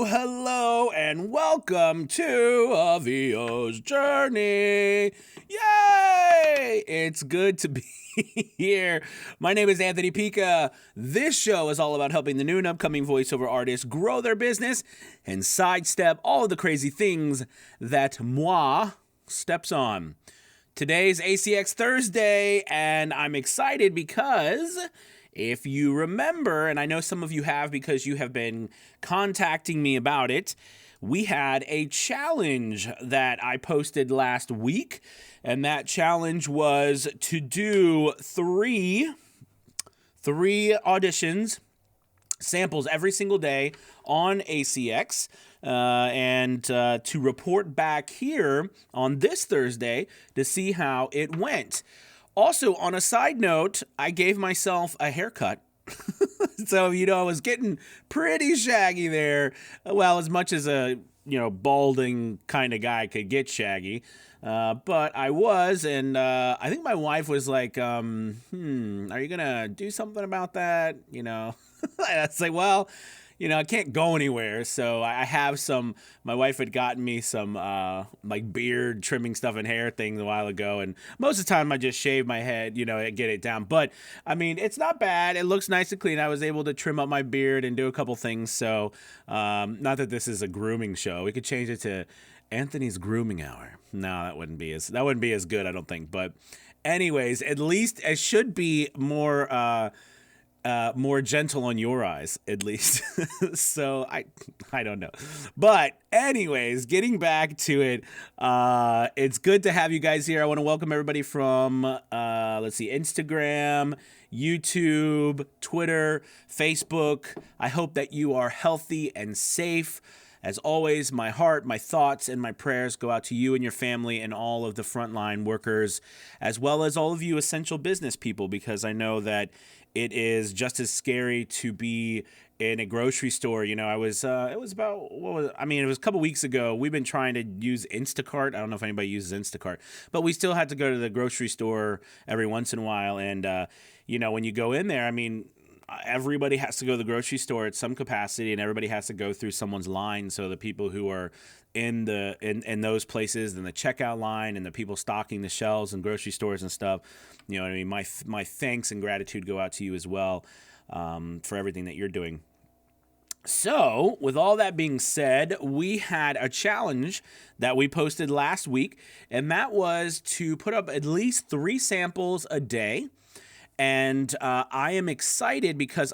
Hello, and welcome to Avio's Journey. Yay! It's good to be here. My name is Anthony Pica. This show is all about helping the new and upcoming voiceover artists grow their business and sidestep all of the crazy things that moi steps on. Today's ACX Thursday, and I'm excited because if you remember, and I know some of you have because you have been contacting me about it, we had a challenge that I posted last week, and that challenge was to do three auditions, samples every single day on ACX, and to report back here on this Thursday to see how it went. Also, on a side note, I gave myself a haircut. So, I was getting pretty shaggy there. Well, as much as a, balding kind of guy could get shaggy. But I was, and I think my wife was like, are you going to do something about that? I was like, well, I can't go anywhere, so I have some. My wife had gotten me some like beard trimming stuff and hair things a while ago, and most of the time I just shave my head, and get it down. But I mean, it's not bad. It looks nice and clean. I was able to trim up my beard and do a couple things. So, not that this is a grooming show. We could change it to Anthony's Grooming Hour. No, that wouldn't be as good, I don't think. But, anyways, at least it should be more gentle on your eyes, at least. So I don't know. But anyways, getting back to it, it's good to have you guys here. I want to welcome everybody from, Instagram, YouTube, Twitter, Facebook. I hope that you are healthy and safe. As always, my heart, my thoughts, and my prayers go out to you and your family and all of the frontline workers, as well as all of you essential business people, because I know that it is just as scary to be in a grocery store. It was a couple weeks ago. We've been trying to use Instacart. I don't know if anybody uses Instacart, but we still had to go to the grocery store every once in a while. And, when you go in there, everybody has to go to the grocery store at some capacity, and everybody has to go through someone's line. So the people who are in those places, and the checkout line, and the people stocking the shelves and grocery stores and stuff, my thanks and gratitude go out to you as well, for everything that you're doing. So, with all that being said, we had a challenge that we posted last week, and that was to put up at least 3 samples a day. And I am excited because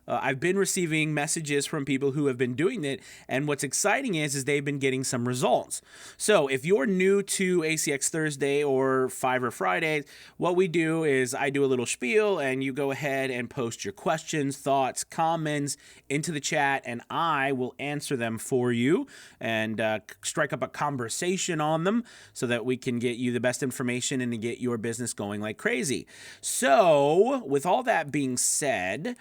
I've been receiving messages from people who have been doing it, and what's exciting is they've been getting some results. So if you're new to ACX Thursday or Fiverr Fridays, what we do is I do a little spiel, and you go ahead and post your questions, thoughts, comments into the chat, and I will answer them for you and strike up a conversation on them so that we can get you the best information and to get your business going like crazy. So with all that being said,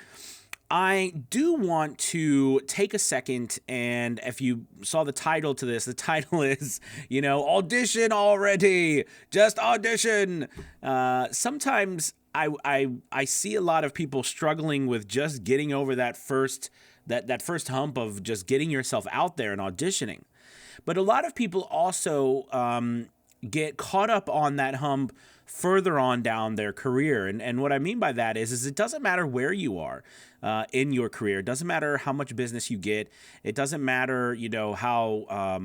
I do want to take a second, and if you saw the title to this, the title is, audition already, just audition. Sometimes I see a lot of people struggling with just getting over that first hump of just getting yourself out there and auditioning. But a lot of people also get caught up on that hump further on down their career. And what I mean by that is it doesn't matter where you are in your career. It doesn't matter how much business you get. It doesn't matter, how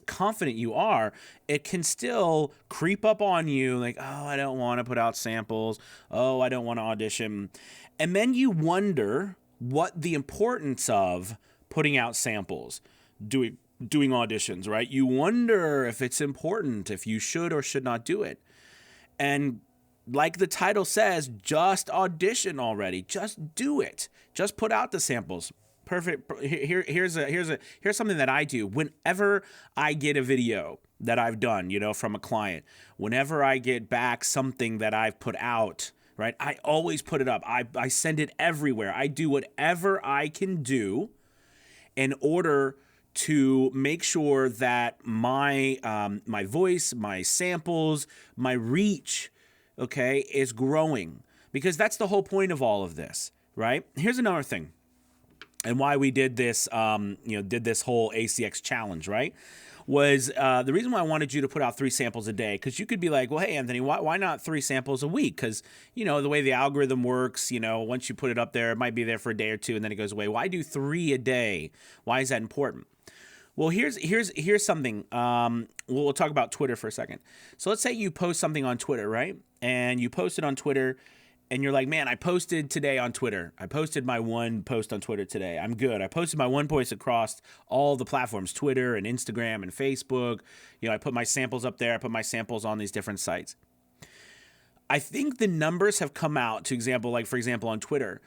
confident you are. It can still creep up on you like, oh, I don't want to put out samples. Oh, I don't want to audition. And then you wonder what the importance of putting out samples, doing auditions, right? You wonder if it's important, if you should or should not do it. And like the title says, just audition already. Just do it. Just put out the samples. Perfect. Here's something that I do. Whenever I get a video that I've done, from a client, whenever I get back something that I've put out, right? I always put it up. I send it everywhere. I do whatever I can do in order to make sure that my voice, my samples, my reach, okay, is growing. Because that's the whole point of all of this, right? Here's another thing. and why we did this, did this whole ACX challenge, right? Was the reason why I wanted you to put out 3 samples a day, because you could be like, well, hey, Anthony, why not 3 samples a week? Because, the way the algorithm works, once you put it up there, it might be there for a day or 2 and then it goes away. Why do 3 a day? Why is that important? Well, here's something. We'll talk about Twitter for a second. So let's say you post something on Twitter, right? And you post it on Twitter, and you're like, man, I posted today on Twitter. I posted my 1 post on Twitter today. I'm good. I posted my 1 post across all the platforms, Twitter and Instagram and Facebook. I put my samples up there. I put my samples on these different sites. I think the numbers have come out, for example, on Twitter,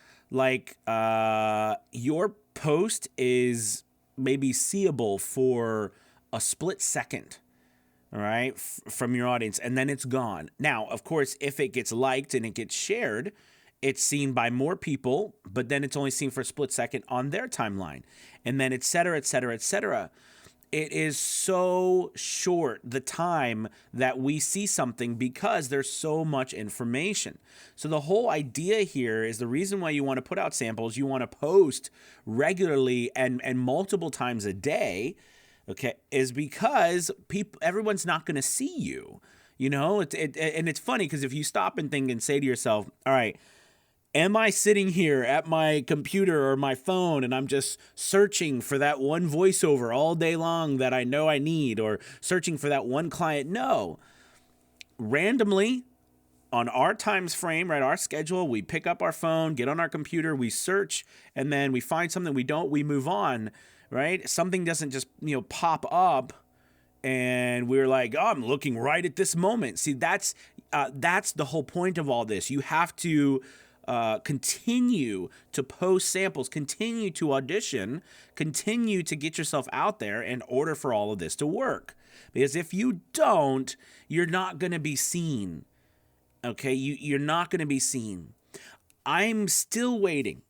your post is maybe seeable for a split second. All right, from your audience, and then it's gone. Now, of course, if it gets liked and it gets shared, it's seen by more people, but then it's only seen for a split second on their timeline, and then et cetera, et cetera, et cetera. It is so short, the time that we see something, because there's so much information. So the whole idea here is, the reason why you want to put out samples, you want to post regularly and multiple times a day, okay, is because everyone's not going to see you, and it's funny, because if you stop and think and say to yourself, all right, am I sitting here at my computer or my phone and I'm just searching for that one voiceover all day long that I know I need, or searching for that one client? No. Randomly, on our times frame, right, our schedule, we pick up our phone, get on our computer, we search, and then we find something we move on. Right? Something doesn't just, pop up and we're like, oh, I'm looking right at this moment. See, that's the whole point of all this. You have to continue to post samples, continue to audition, continue to get yourself out there in order for all of this to work. Because if you don't, you're not going to be seen. Okay? You're not going to be seen. I'm still waiting.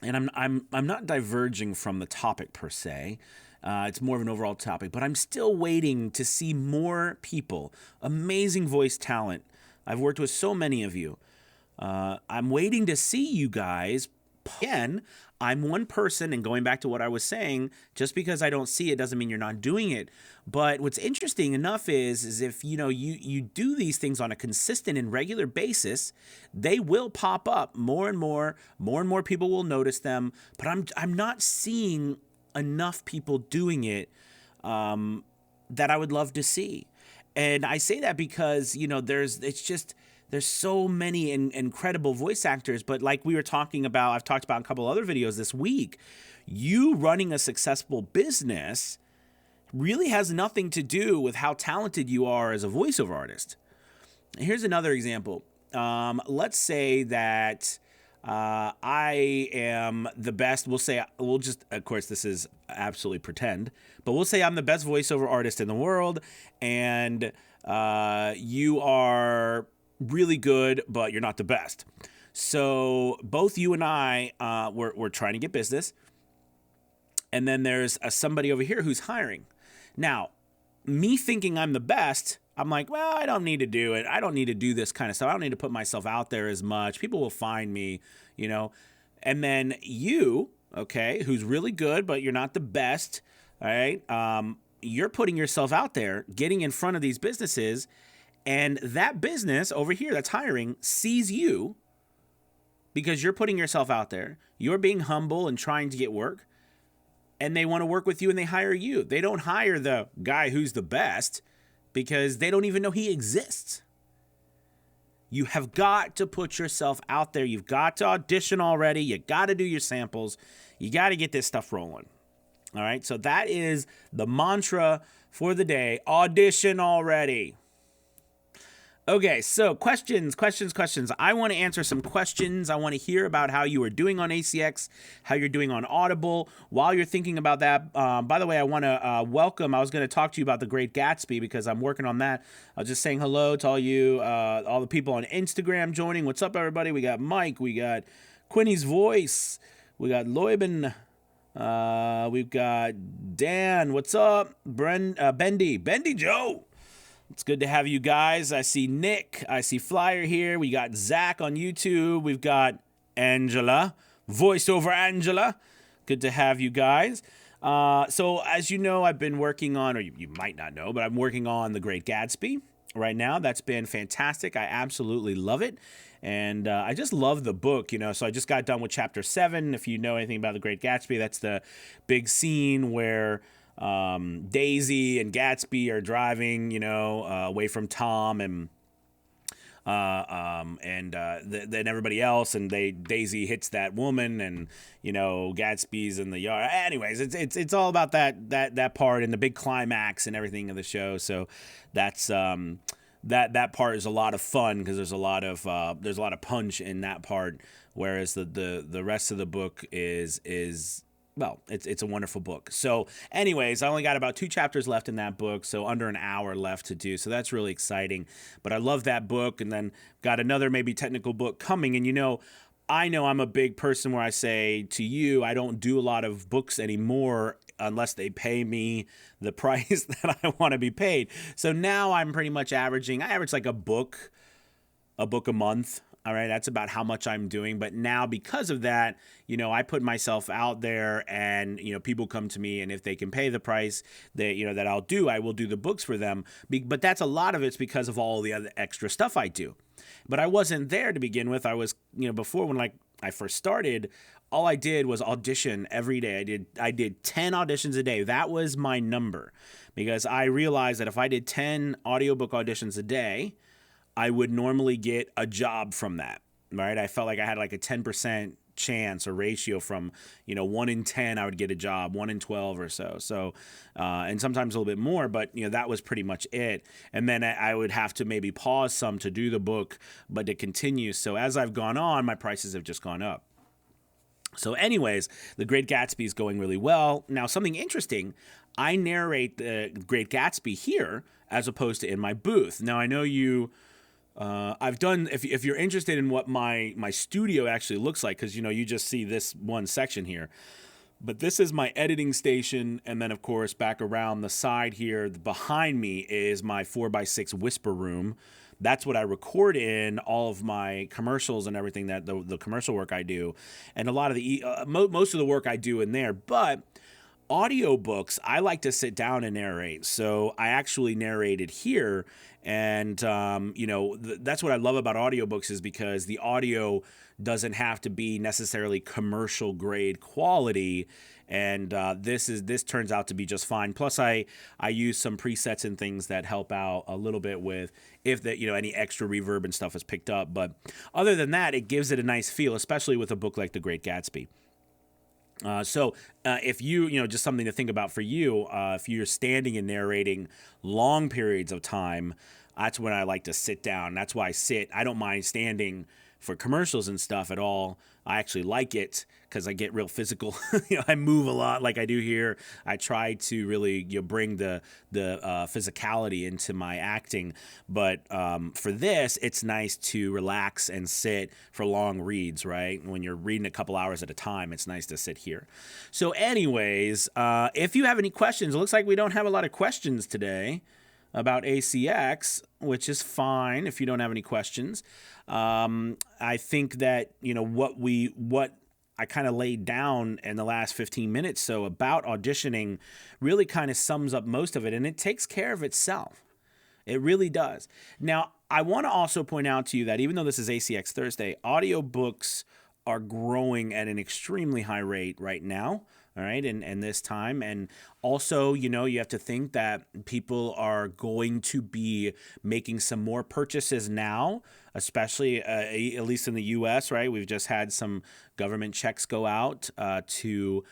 And I'm not diverging from the topic per se. It's more of an overall topic, but I'm still waiting to see more people, amazing voice talent. I've worked with so many of you. I'm waiting to see you guys. Again, I'm one person, and going back to what I was saying, just because I don't see it doesn't mean you're not doing it. But what's interesting enough is if you do these things on a consistent and regular basis, they will pop up more and more people will notice them. But I'm not seeing enough people doing it that I would love to see. And I say that because there's so many incredible voice actors, but like we were talking about, I've talked about in a couple other videos this week, you running a successful business really has nothing to do with how talented you are as a voiceover artist. Here's another example. Let's say that I am the best. Of course, this is absolutely pretend, but we'll say I'm the best voiceover artist in the world, and you are really good, but you're not the best. So both you and I, we're trying to get business. And then there's somebody over here who's hiring. Now, me thinking I'm the best, I'm like, well, I don't need to do it. I don't need to do this kind of stuff. I don't need to put myself out there as much. People will find me, And then you, okay, who's really good, but you're not the best, all right? You're putting yourself out there, getting in front of these businesses, and that business over here that's hiring sees you because you're putting yourself out there. You're being humble and trying to get work, and they want to work with you, and they hire you. They don't hire the guy who's the best because they don't even know he exists. You have got to put yourself out there. You've got to audition already. You got to do your samples. You got to get this stuff rolling. All right, so that is the mantra for the day. Audition already. Okay, so questions. I want to answer some questions. I want to hear about how you are doing on ACX, how you're doing on Audible. While you're thinking about that, by the way, I want to welcome, I was going to talk to you about the Great Gatsby because I'm working on that. I was just saying hello to all you, all the people on Instagram joining. What's up, everybody? We got Mike, we got Quinny's Voice, we got Loiben, we've got Dan, what's up? Bendy Joe. It's good to have you guys. I see Nick. I see Flyer here. We got Zach on YouTube. We've got Angela. voiceover Angela. Good to have you guys. So as you know, I've been working on, or you might not know, but I'm working on The Great Gatsby right now. That's been fantastic. I absolutely love it. And I just love the book, So I just got done with chapter 7. If you know anything about The Great Gatsby, that's the big scene where Daisy and Gatsby are driving, away from Tom and then everybody else, and Daisy hits that woman, and Gatsby's in the yard. Anyways, it's all about that part and the big climax and everything of the show. So that's that part is a lot of fun because there's a lot of punch in that part, whereas the rest of the book is. Well, it's a wonderful book. So anyways, I only got about 2 chapters left in that book, so under an hour left to do. So that's really exciting. But I love that book, and then got another maybe technical book coming. And I know I'm a big person where I say to you, I don't do a lot of books anymore unless they pay me the price that I want to be paid. So now I'm pretty much I average like a book a month. All right, that's about how much I'm doing. But now because of that, I put myself out there, and people come to me, and if they can pay the price that that I will do the books for them. But that's a lot of it's because of all the other extra stuff I do. But I wasn't there to begin with. I was, before when I first started, all I did was audition every day. I did 10 auditions a day. That was my number, because I realized that if I did 10 audiobook auditions a day, I would normally get a job from that, right? I felt like I had like a 10% chance or ratio from, 1 in 10, I would get a job, 1 in 12 or so. So, and sometimes a little bit more, but, that was pretty much it. And then I would have to maybe pause some to do the book, but to continue. So as I've gone on, my prices have just gone up. So anyways, The Great Gatsby is going really well. Now, something interesting, I narrate The Great Gatsby here as opposed to in my booth. Now, I know I've done, if you're interested in what my studio actually looks like, because you just see this one section here, but this is my editing station, and then of course back around the side here behind me is my 4x6 whisper room. That's what I record in all of my commercials and everything, that the commercial work I do, and a lot of the most of the work I do in there. But audiobooks, I like to sit down and narrate. So I actually narrated here. And, that's what I love about audiobooks, is because the audio doesn't have to be necessarily commercial grade quality. And this turns out to be just fine. Plus, I use some presets and things that help out a little bit with if any extra reverb and stuff is picked up. But other than that, it gives it a nice feel, especially with a book like The Great Gatsby. So if just something to think about for you, if you're standing and narrating long periods of time, that's when I like to sit down. That's why I sit. I don't mind standing for commercials and stuff at all. I actually like it because I get real physical. I move a lot like I do here. I try to really bring the physicality into my acting. But for this, it's nice to relax and sit for long reads, right? When you're reading a couple hours at a time, it's nice to sit here. So anyways, if you have any questions, it looks like we don't have a lot of questions today about ACX, which is fine if you don't have any questions. I think that, what I kind of laid down in the last 15 minutes so about auditioning really kind of sums up most of it, and it takes care of itself. It really does. Now, I want to also point out to you that even though this is ACX Thursday, audiobooks are growing at an extremely high rate right now. All right. And this time. And also, you have to think that people are going to be making some more purchases now, especially at least in the US, right? We've just had some government checks go out to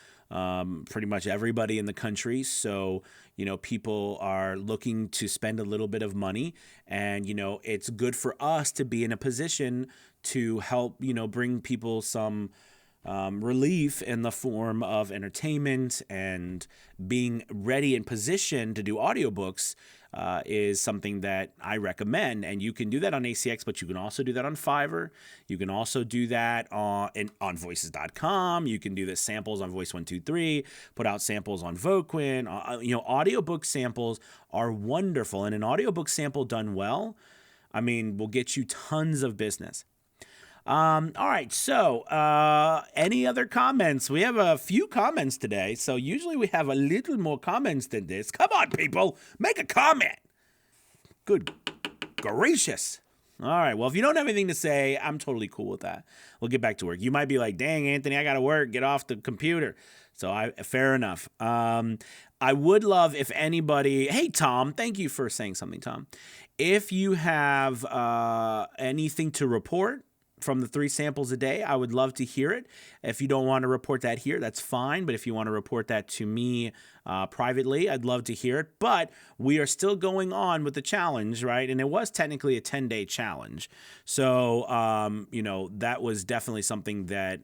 pretty much everybody in the country. So, people are looking to spend a little bit of money, and, it's good for us to be in a position to help, bring people some relief in the form of entertainment, and being ready and positioned to do audiobooks is something that I recommend. And you can do that on ACX, but you can also do that on Fiverr. You can also do that on voices.com. You can do the samples on Voice 123, put out samples on Voquin. Audiobook samples are wonderful. And an audiobook sample done well, will get you tons of business. All right. So, any other comments? We have a few comments today. So usually we have a little more comments than this. Come on, people, make a comment. Good gracious. All right. Well, if you don't have anything to say, I'm totally cool with that. We'll get back to work. You might be like, dang, Anthony, I got to work. Get off the computer. So fair enough. I would love if anybody, hey, Tom, thank you for saying something, Tom. If you have anything to report from the 3 samples a day, I would love to hear it. If you don't want to report that here, that's fine. But if you want to report that to me privately, I'd love to hear it. But we are still going on with the challenge, right? And it was technically a 10-day challenge. So, that was definitely something that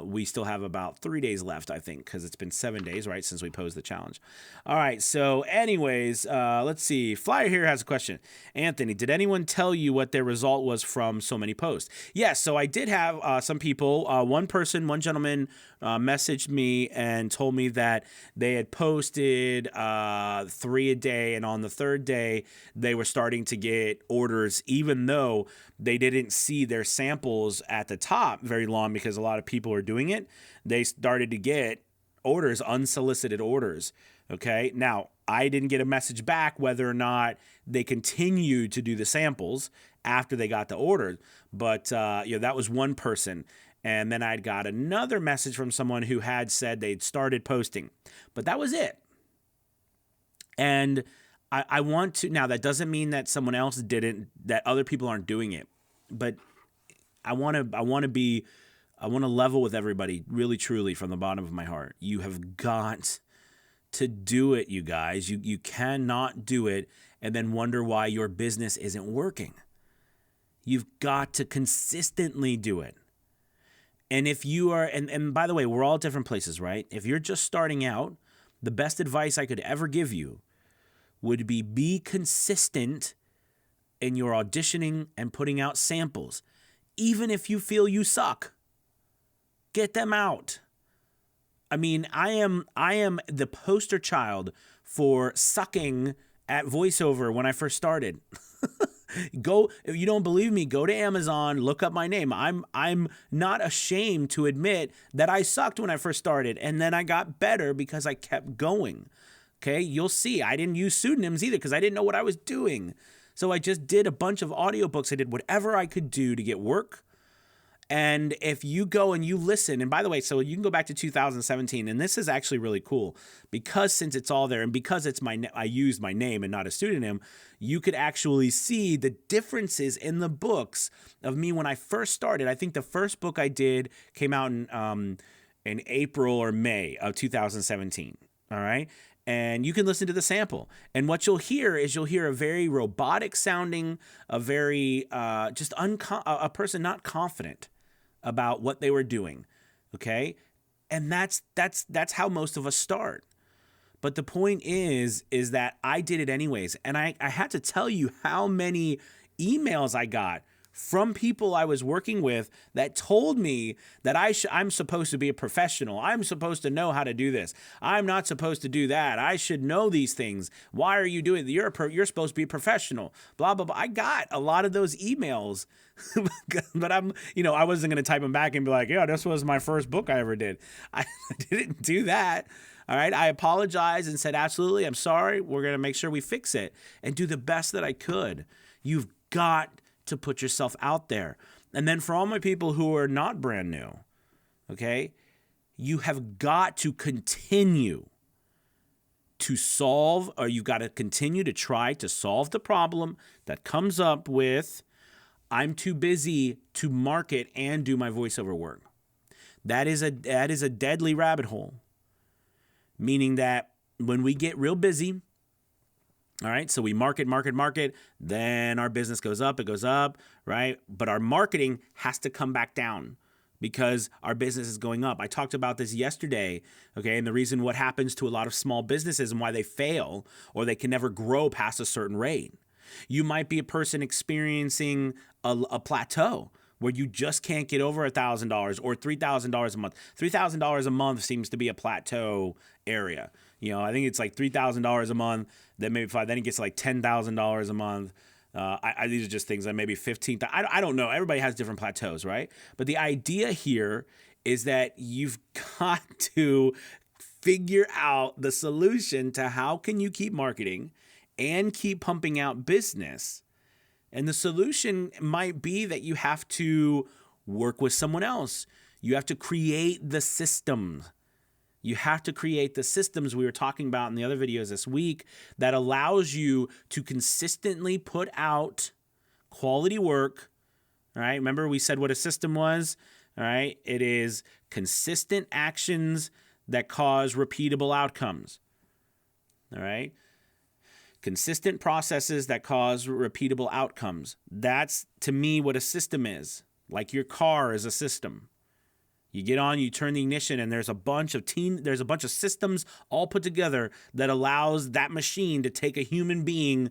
we still have about 3 days left, I think, because it's been 7 days, right, since we posed the challenge. All right, so anyways, let's see. Flyer here has a question. Anthony, did anyone tell you what their result was from so many posts? Yes, so I did have some people, one gentleman messaged me and told me that they had posted 3 a day, and on the 3rd day, they were starting to get orders, even though they didn't see their samples at the top very long because a lot of people are doing it. They started to get orders, unsolicited orders. Okay. Now, I didn't get a message back whether or not they continued to do the samples after they got the order. But, that was one person. And then I'd got another message from someone who had said they'd started posting. But that was it. And I want to, now that doesn't mean that someone else didn't, that other people aren't doing it, but I want to level with everybody really, truly from the bottom of my heart. You have got to do it, you guys. You cannot do it and then wonder why your business isn't working. You've got to consistently do it. And if you are, and by the way, we're all at different places, right? If you're just starting out, the best advice I could ever give you would be consistent in your auditioning and putting out samples. Even if you feel you suck, get them out. I mean, I am the poster child for sucking at voiceover when I first started. Go, if you don't believe me, go to Amazon, look up my name. I'm not ashamed to admit that I sucked when I first started, and then I got better because I kept going. Okay, you'll see. I didn't use pseudonyms either because I didn't know what I was doing. So I just did a bunch of audiobooks. I did whatever I could do to get work. And if you go and you listen, and by the way, so you can go back to 2017, and this is actually really cool because since it's all there and because I used my name and not a pseudonym, you could actually see the differences in the books of me when I first started. I think the first book I did came out in April or May of 2017. All right. And you can listen to the sample. And what you'll hear is a very robotic sounding, a very a person not confident about what they were doing. Okay? And that's how most of us start. But the point is that I did it anyways. And I had to tell you how many emails I got from people I was working with that told me that I'm supposed to be a professional. I'm supposed to know how to do this. I'm not supposed to do that. I should know these things. Why are you doing it? You're supposed to be a professional. Blah, blah, blah. I got a lot of those emails, but I wasn't going to type them back and be like, yeah, this was my first book I ever did. I didn't do that. All right. I apologized and said, absolutely, I'm sorry. We're going to make sure we fix it and do the best that I could. You've got to put yourself out there. And then for all my people who are not brand new, okay, you have got to continue to solve, or you've got to continue to try to solve the problem that comes up with, I'm too busy to market and do my voiceover work. That is a deadly rabbit hole, meaning that when we get real busy, all right, so we market, then our business goes up, right? But our marketing has to come back down because our business is going up. I talked about this yesterday, okay, and the reason what happens to a lot of small businesses and why they fail or they can never grow past a certain rate. You might be a person experiencing a plateau where you just can't get over $1,000 or $3,000 a month. $3,000 a month seems to be a plateau area. I think it's like $3,000 a month, then maybe 5, then it gets like $10,000 a month, These are just things that maybe 15th. I don't know. Everybody has different plateaus, right? But the idea here is that you've got to figure out the solution to how can you keep marketing and keep pumping out business. And the solution might be that you have to work with someone else. You have to create the system. You have to create the systems we were talking about in the other videos this week that allows you to consistently put out quality work. All right. Remember we said what a system was? All right. It is consistent actions that cause repeatable outcomes. All right. Consistent processes that cause repeatable outcomes. That's, to me, what a system is. Like your car is a system. You get on, you turn the ignition, and there's a bunch of systems all put together that allows that machine to take a human being,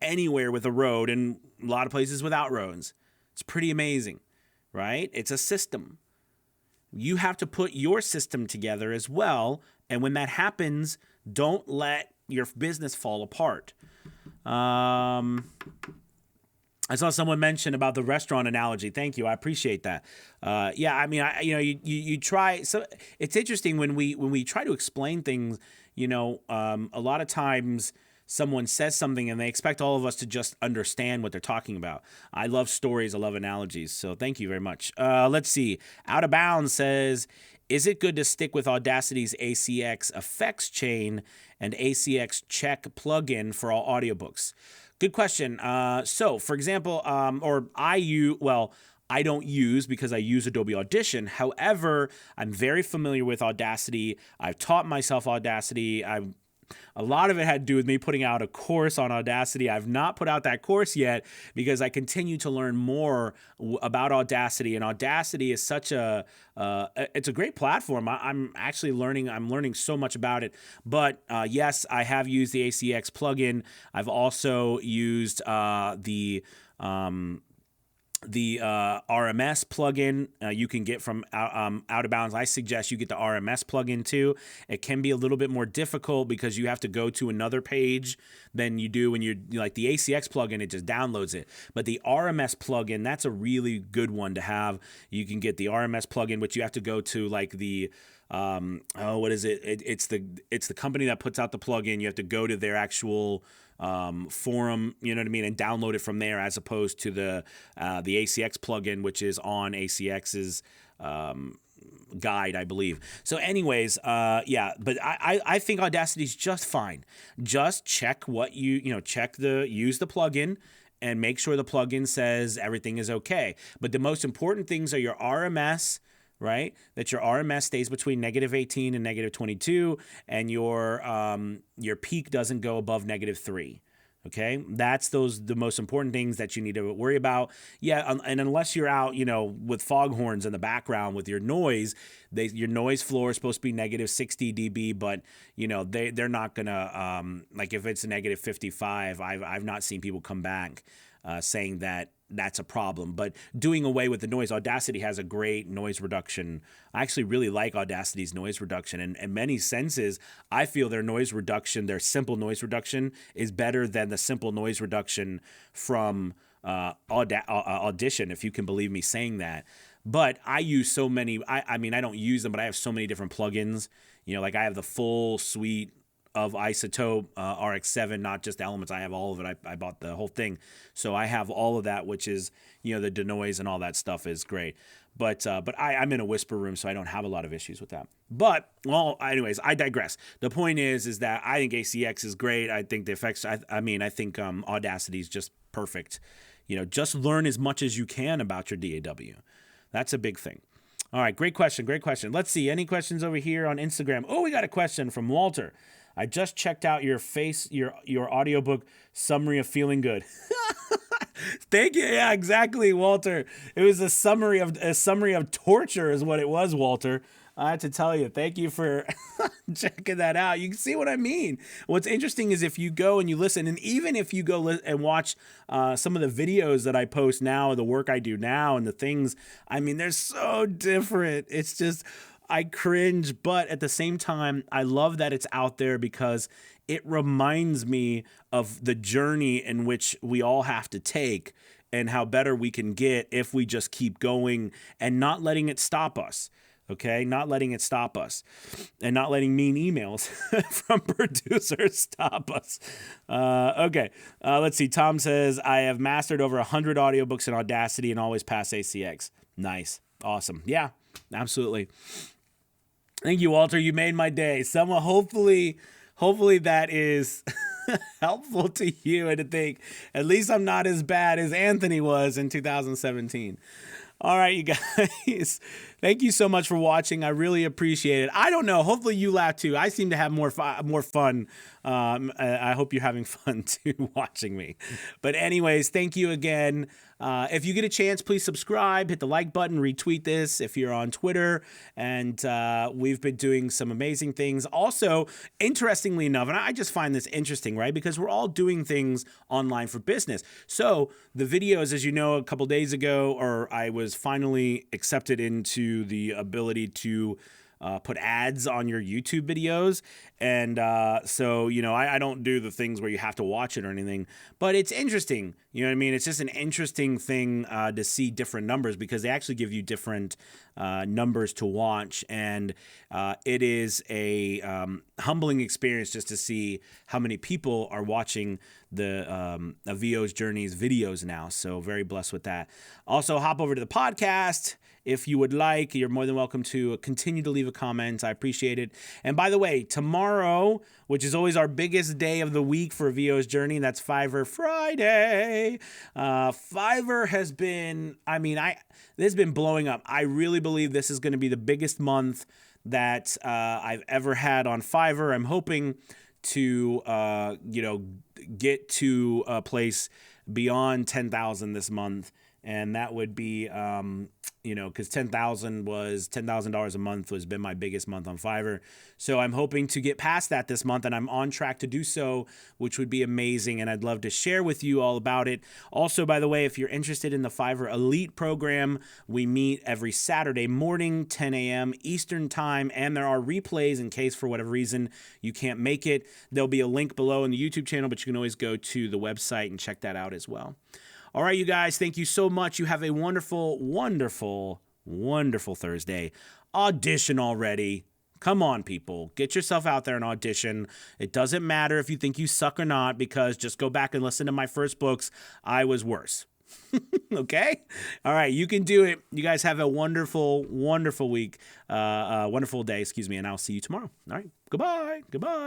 anywhere with a road and a lot of places without roads. It's pretty amazing, right? It's a system. You have to put your system together as well, and when that happens, don't let your business fall apart. I saw someone mention about the restaurant analogy. Thank you. I appreciate that. You try. So it's interesting when we try to explain things, a lot of times someone says something and they expect all of us to just understand what they're talking about. I love stories. I love analogies. So thank you very much. Let's see. Out of Bounds says, is it good to stick with Audacity's ACX effects chain and ACX check plugin for all audiobooks? Good question. So, for example, I don't use because I use Adobe Audition. However, I'm very familiar with Audacity. I've taught myself Audacity. A lot of it had to do with me putting out a course on Audacity. I've not put out that course yet because I continue to learn more about Audacity. And Audacity is such it's a great platform. I'm actually learning. I'm learning so much about it. But yes, I have used the ACX plugin. I've also used the RMS plugin you can get from Out of Bounds. I suggest you get the RMS plugin too. It can be a little bit more difficult because you have to go to another page than you do when you're like the ACX plugin. It just downloads it. But the RMS plugin, that's a really good one to have. You can get the RMS plugin, which you have to go to like the what is it? It's the company that puts out the plugin. You have to go to their actual forum, you know what I mean, and download it from there, as opposed to the ACX plugin, which is on ACX's guide, I believe. So anyways, but I think Audacity's just fine. Just check what use the plugin and make sure the plugin says everything is okay. But the most important things are your RMS, right? That your RMS stays between -18 and -22, and your peak doesn't go above -3. Okay, that's the most important things that you need to worry about. Yeah, and unless you're out, with foghorns in the background with your noise, your noise floor is supposed to be -60 dB, but they're not gonna like if it's -55. I've not seen people come back saying that that's a problem. But doing away with the noise, Audacity has a great noise reduction. I actually really like Audacity's noise reduction. And in many senses, I feel their noise reduction, their simple noise reduction, is better than the simple noise reduction from Audition, if you can believe me saying that. But I use so many, I don't use them, but I have so many different plugins. Like I have the full suite of Isotope RX7, not just Elements. I have all of it. I bought the whole thing. So I have all of that, which is, the denoise and all that stuff is great. But I'm in a whisper room, so I don't have a lot of issues with that. But, well, anyways, I digress. The point is that I think ACX is great. I think the effects, I think Audacity is just perfect. Just learn as much as you can about your DAW. That's a big thing. All right, great question. Let's see, any questions over here on Instagram? Oh, we got a question from Walter. I just checked out your audiobook summary of Feeling Good. Thank you. Yeah, exactly, Walter. It was a summary of torture is what it was, Walter. I have to tell you, thank you for checking that out. You can see what I mean. What's interesting is if you go and you listen, and even if you go and watch some of the videos that I post now, the work I do now, and the things, they're so different. It's just, I cringe, but at the same time, I love that it's out there because it reminds me of the journey in which we all have to take and how better we can get if we just keep going and not letting it stop us. Okay, not letting it stop us and not letting mean emails from producers stop us. Okay, let's see. Tom says, I have mastered over 100 audiobooks in Audacity and always pass ACX. Nice. Awesome. Yeah, absolutely. Thank you, Walter. You made my day. Someone, hopefully that is helpful to you and to think, at least I'm not as bad as Anthony was in 2017. All right, you guys. Thank you so much for watching. I really appreciate it. I don't know. Hopefully you laugh too. I seem to have more fun. I hope you're having fun too watching me. But anyways, thank you again. If you get a chance, please subscribe, hit the like button, retweet this if you're on Twitter. And we've been doing some amazing things. Also, interestingly enough, and I just find this interesting, right? Because we're all doing things online for business. So the videos, as you know, a couple days ago, or I was finally accepted into the ability to put ads on your YouTube videos. And so, you know, I don't do the things where you have to watch it or anything, but it's interesting. You know what I mean? It's just an interesting thing to see different numbers because they actually give you different numbers to watch. And it is a humbling experience just to see how many people are watching the VO's Journeys videos now. So very blessed with that. Also, hop over to the podcast. If you would like, you're more than welcome to continue to leave a comment. I appreciate it. And by the way, tomorrow, which is always our biggest day of the week for VO's Journey, that's Fiverr Friday. Fiverr has been, this has been blowing up. I really believe this is going to be the biggest month that I've ever had on Fiverr. I'm hoping to, get to a place beyond 10,000 this month. And that would be, because $10,000 a month has been my biggest month on Fiverr. So I'm hoping to get past that this month, and I'm on track to do so, which would be amazing. And I'd love to share with you all about it. Also, by the way, if you're interested in the Fiverr Elite program, we meet every Saturday morning, 10 a.m. Eastern time, and there are replays in case for whatever reason you can't make it. There'll be a link below in the YouTube channel, but you can always go to the website and check that out as well. All right, you guys, thank you so much. You have a wonderful, wonderful, wonderful Thursday. Audition already. Come on, people. Get yourself out there and audition. It doesn't matter if you think you suck or not, because just go back and listen to my first books. I was worse. Okay? All right, you can do it. You guys have a wonderful, wonderful week. Wonderful day, and I'll see you tomorrow. All right, goodbye. Goodbye.